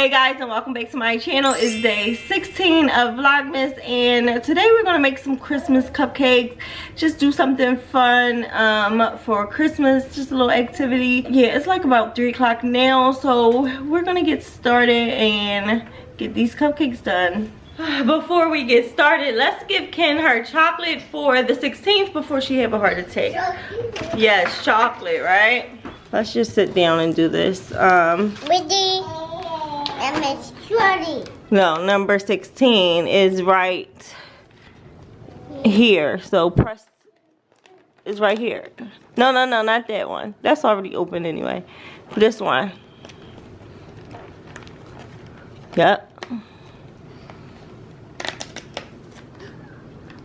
Hey guys, and welcome back to my channel. It's day 16 of Vlogmas, and today we're gonna make some Christmas cupcakes. Just do something fun for Christmas, just a little activity. Yeah, it's like about 3 o'clock now, so we're gonna get started and get these cupcakes done. Before we get started, let's give Ken her chocolate for the 16th before she have a heart attack. Yes, chocolate, right? Let's just sit down and do this. No, number 16 is right here. So press is right here. No, not that one. That's already open anyway. This one. Yep.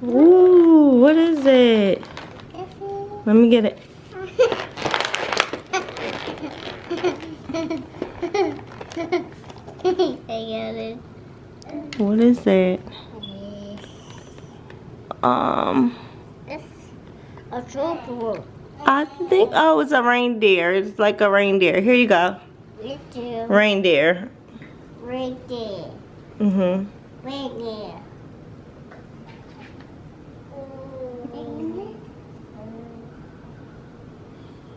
Ooh, what is it? Let me get it. I got it. What is that? It's a chocolate. I think, oh, it's a reindeer. It's like a reindeer. Here you go. Me too. Reindeer. Right there. Mhm. Right there.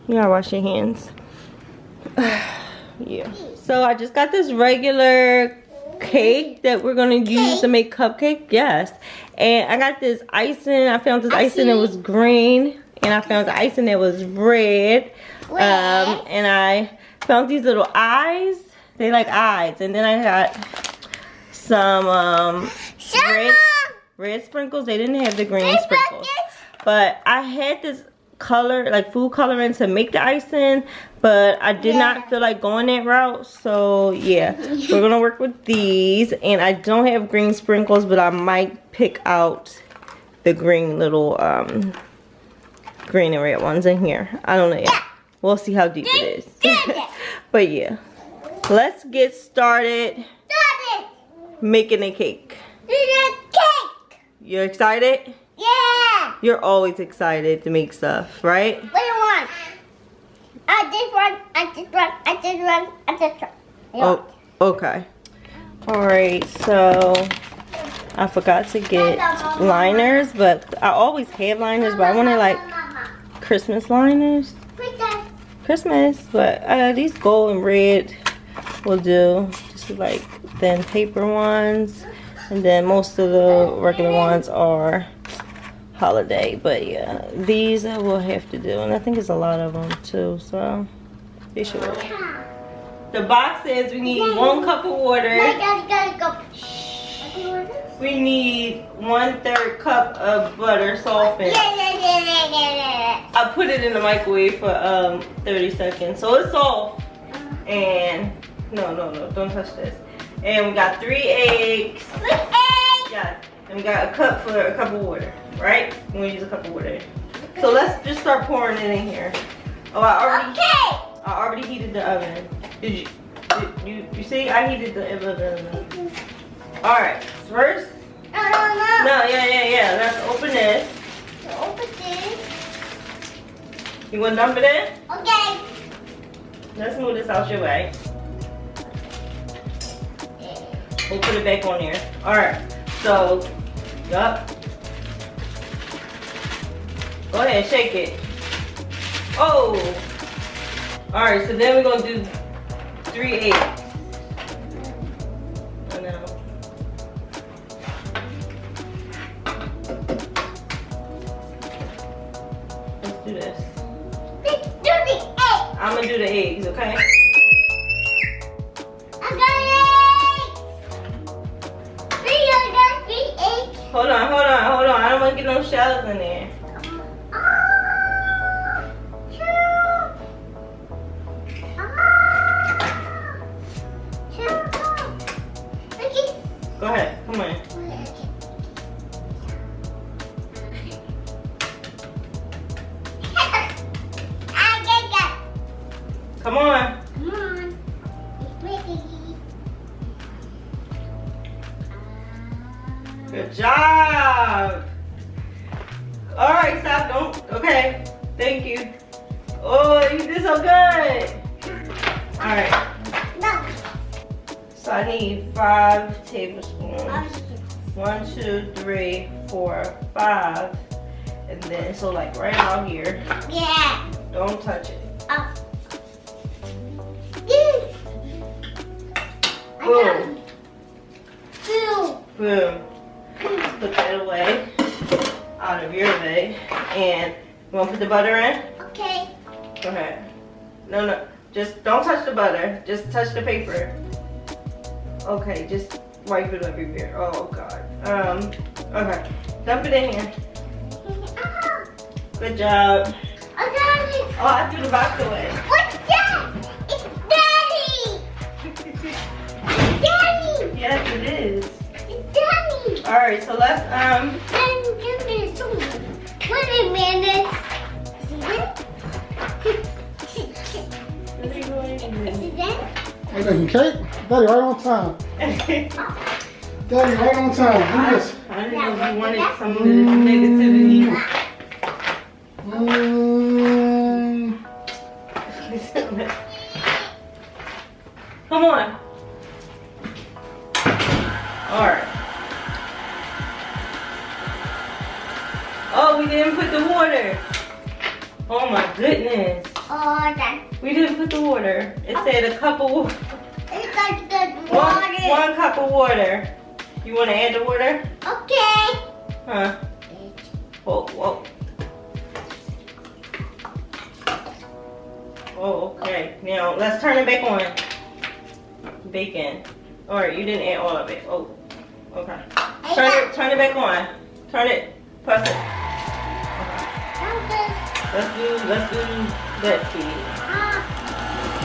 You gotta wash your hands. Yeah. So I just got this regular cake that we're gonna use to make cupcake. Yes. And I got this icing. I found this icing that was green, and I found the icing that was red. And I found these little eyes. They like eyes. And then I got some red sprinkles. They didn't have the green sprinkles. But I had this color, like food coloring, to make the icing, but I did not feel like going that route. So yeah, we're gonna work with these. And I don't have green sprinkles, but I might pick out the green little green and red ones in here. I don't know yet. We'll see how deep it is. But yeah, let's get started making a cake. You're excited? Yeah. You're always excited to make stuff, right? What do you want? I just one. Oh, okay. Alright, so I forgot to get liners, but I always have liners, but I wanted like Christmas liners. Christmas, but these gold and red will do. Just like thin paper ones, and then most of the regular ones are holiday. But yeah, these I will have to do, and I think it's a lot of them too, so they should work. The box says we need 1 cup of water. We need 1/3 cup of butter softened. I put it in the microwave for 30 seconds, so it's soft. And no, don't touch this. And we got 3 eggs. Yeah, and we got a cup of water, right? We're gonna use a cup of water. So let's just start pouring it in here. Oh, I already heated the oven. Did you see? I heated the oven. All right, first. No, yeah. Let's open this. You want to dump it in? Okay. Let's move this out your way. We'll put it back on there. All right. So, yup. Go ahead, shake it. Oh. All right. So then we're gonna do 3 eggs. I know. Let's do this. Let's do the egg. I'm gonna do the eggs, okay? I got eggs. I got 3 eggs. Hold on. I don't want to get no shells in there. Go ahead, come on. Come on. Good job. All right, stop. Don't. Okay. Thank you. Oh, you did so good. All right. So I need 5 tablespoons. 1, 2, 3, 4, 5. And then, so like right out here. Yeah. Don't touch it. Oh. Boom. Boom. Boom. Put that away. Out of your way. And you want to put the butter in? Okay. Go ahead. No. Just don't touch the butter. Just touch the paper. Okay, just wipe it everywhere. Oh God. Okay. Dump it in here. Good job. Oh, I threw the box away. What's that? It's Daddy. Daddy. Yes, it is. It's Daddy. All right, so let's Wait a minute. Is it that? We're making cake? Daddy, right on time. Daddy, right on time. Do this. I didn't know if you wanted some of this negativity. Come on. All right. Oh, we didn't put the water. Oh my goodness. Oh, that. We didn't put the water. It said a cup of water. It's like the water. One cup of water. You want to add the water? Okay. Huh? Whoa. Oh, okay. Now, let's turn it back on. Bacon. Alright, you didn't add all of it. Oh, okay. Turn it back on. Turn it. Press it. Let's do that speed.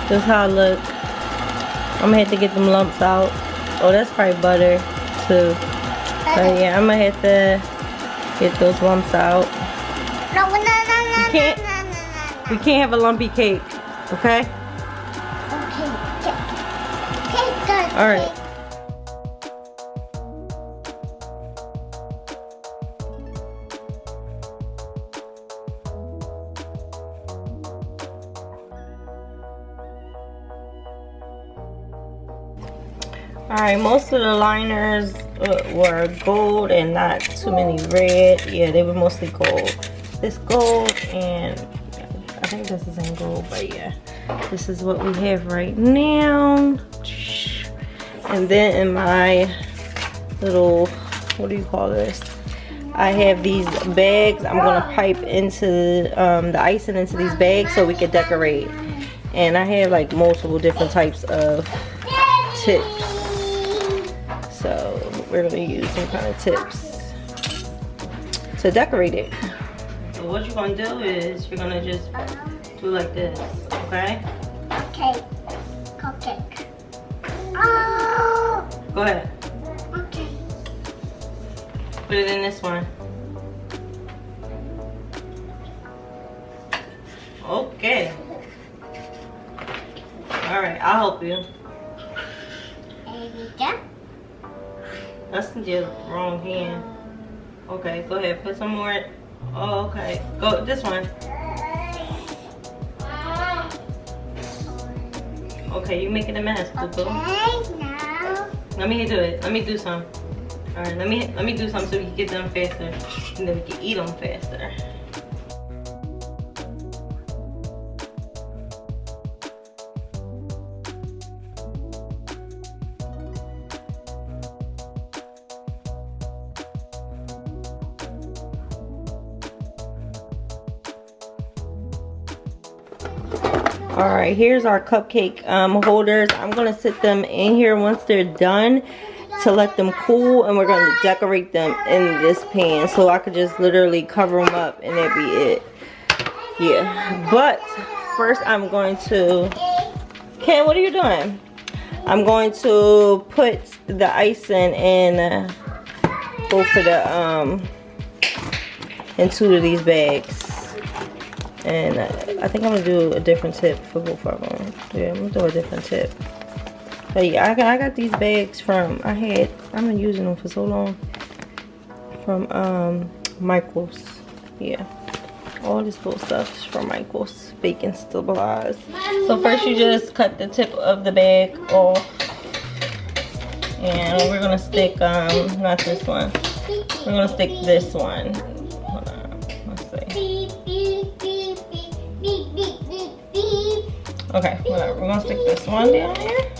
This is how it look. I'm gonna have to get them lumps out. Oh, that's probably butter too. But yeah, I'm gonna have to get those lumps out. We can't have a lumpy cake, okay? Okay. All right. Alright, most of the liners were gold and not too many red. Yeah, they were mostly gold. This gold and I think this is in gold, but yeah. This is what we have right now. And then in my little, what do you call this? I have these bags. I'm gonna pipe into the icing into these bags so we can decorate. And I have like multiple different types of tips. So we're gonna use some kind of tips to decorate it. So what you're gonna do is you're gonna just do like this, okay? Okay. Cupcake. Oh. Go ahead. Okay. Put it in this one. Okay. All right, I'll help you. That's your wrong hand. Okay, go ahead. Put some more. Oh, okay. Go this one. Okay, you making a mess, Boo. Okay, now. Let me do it. Let me do some. All right, let me do some so we can get them faster, and then we can eat them faster. All right, here's our cupcake holders. I'm gonna sit them in here once they're done to let them cool, and we're gonna decorate them in this pan so I could just literally cover them up and that'd be it. Yeah, but first I'm going to, Ken, what are you doing? I'm going to put the icing in both of the in 2 of these bags. And I think I'm gonna do a different tip for both of them. Yeah, I'm gonna do a different tip. But yeah, I got these bags from, I've been using them for so long. From Michael's. Yeah. All this cool stuff is from Michael's. Bacon stabilized. So first you just cut the tip of the bag off. And we're gonna stick, not this one. We're gonna stick this one. Hold on, let's see. Okay, whatever. We're gonna stick this one down here.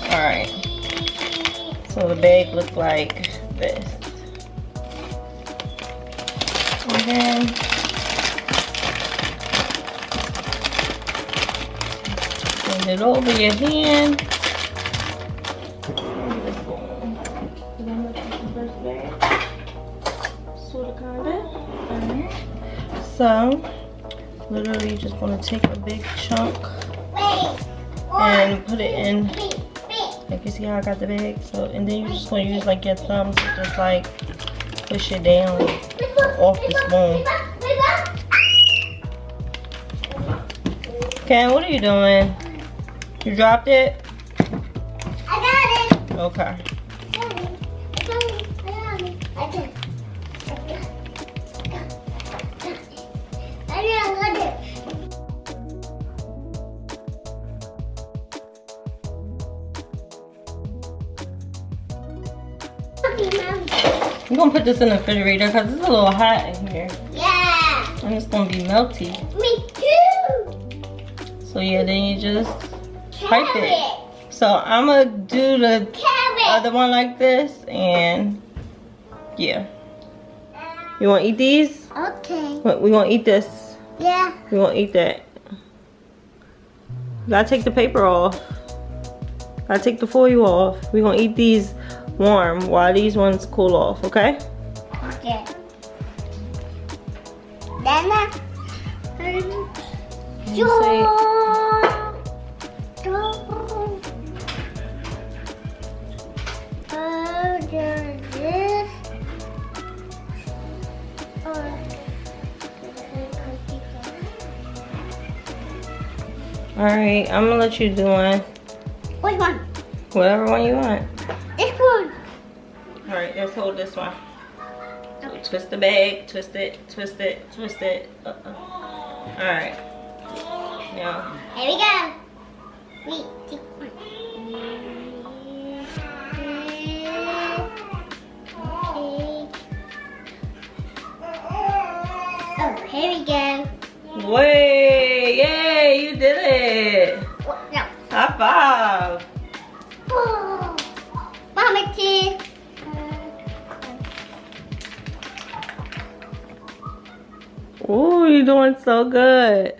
Alright. So the bag looks like this. And then bend it over your hand. So, literally just want to take a big chunk and put it in. Like, you see how I got the bag? So, and then you're just going to use like your thumbs to just like push it down off the spoon. Ken, what are you doing? You dropped it? I got it. Okay. I'm gonna put this in the refrigerator because it's a little hot in here. Yeah. And it's gonna be melty. Me too. So yeah, then you just pipe it. So I'm gonna do the other one like this, and yeah. You wanna eat these? Okay. We gonna eat this. Yeah. We gonna eat that. You gotta take the paper off. Gotta take the foil off. We gonna eat these warm while these ones cool off, okay? Okay. Then Alright, I'm gonna let you do one. which one? Whatever one you want. This one. Alright, let's hold this one. So twist the bag, twist it, twist it, twist it. Alright. Now. Here we go. Wait, take one. Oh, here we go. Way! Yay! You did it! No. High five! Oh, Mama teeth. Ooh, you're doing so good.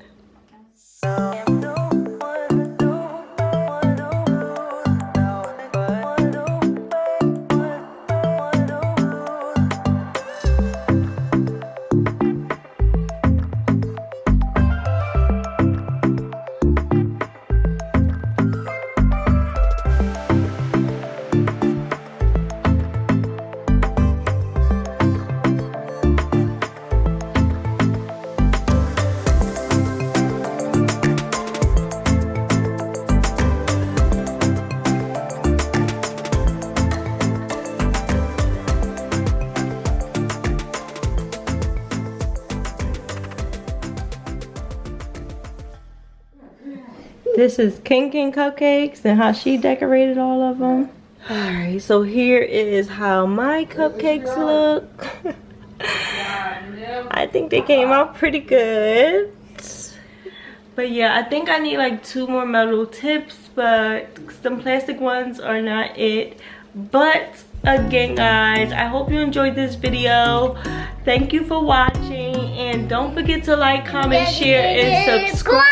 This is King Cupcakes and how she decorated all of them. Alright, so here is how my cupcakes look. I think they came out pretty good. But yeah, I think I need like 2 more metal tips, but some plastic ones are not it. But again guys, I hope you enjoyed this video. Thank you for watching, and don't forget to like, comment, share, and subscribe.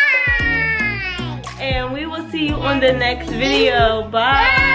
And we will see you on the next video. Bye.